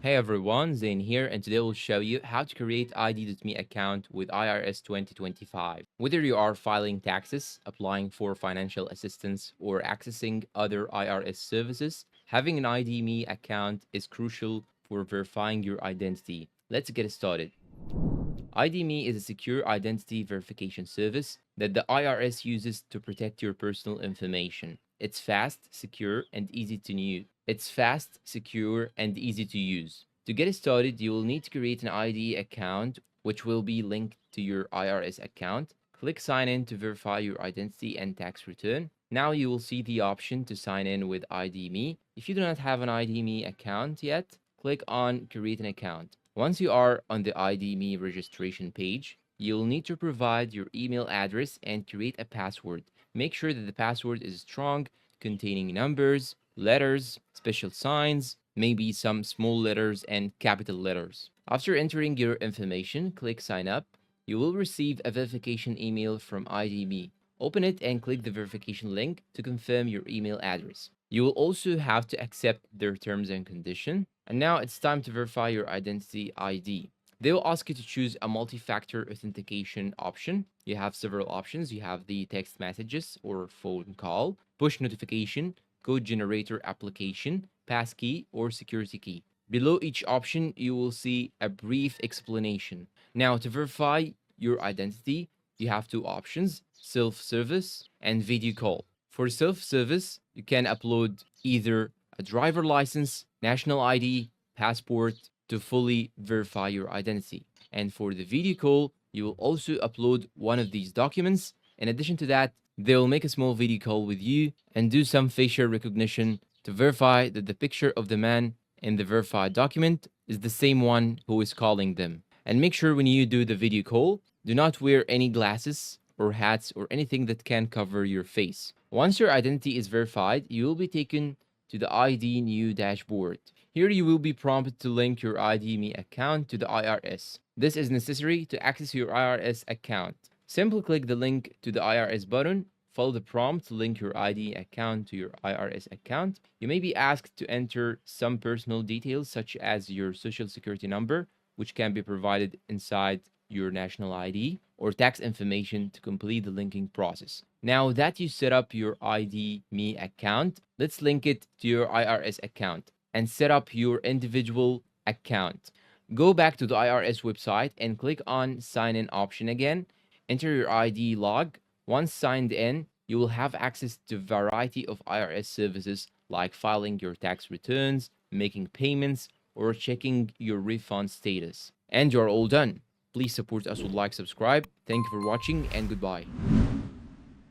Hey everyone, Zain here, and today we'll show you how to create ID.me account with IRS 2025. Whether you are filing taxes, applying for financial assistance, or accessing other IRS services, having an ID.me account is crucial for verifying your identity. Let's get started. ID.me is a secure identity verification service that the IRS uses to protect your personal information. It's fast, secure, and easy to use. To get started, you will need to create an ID account, which will be linked to your IRS account. Click sign in to verify your identity and tax return. Now you will see the option to sign in with ID.me. If you do not have an ID.me account yet, click on create an account. Once you are on the ID.me registration page, you'll need to provide your email address and create a password. Make sure that the password is strong, containing numbers, letters, special signs, maybe some small letters and capital letters. After entering your information, click sign up. You will receive a verification email from ID.me. Open it and click the verification link to confirm your email address. You will also have to accept their terms and condition. And now it's time to verify your identity ID. They will ask you to choose a multi-factor authentication option. You have several options. You have the text messages or phone call, push notification, code generator application, passkey, or security key. Below each option, you will see a brief explanation. Now, to verify your identity, you have two options, self-service and video call. For self-service, you can upload either a driver license, national ID, passport to fully verify your identity. And for the video call, you will also upload one of these documents. In addition to that, they will make a small video call with you and do some facial recognition to verify that the picture of the man in the verified document is the same one who is calling them. And make sure when you do the video call, do not wear any glasses or hats or anything that can cover your face. Once your identity is verified, you will be taken to the ID new dashboard. Here you will be prompted to link your ID.me account to the IRS. This is necessary to access your IRS account. Simply click the link to the IRS button, follow the prompt to link your ID account to your IRS account. You may be asked to enter some personal details such as your social security number, which can be provided inside your national ID, or tax information to complete the linking process. Now that you set up your ID.me account, let's link it to your IRS account and set up your individual account. Go back to the IRS website and click on sign in option again. Enter your ID log. Once signed in, you will have access to a variety of IRS services like filing your tax returns, making payments, or checking your refund status. And you're all done. Please support us with like, subscribe. Thank you for watching and goodbye.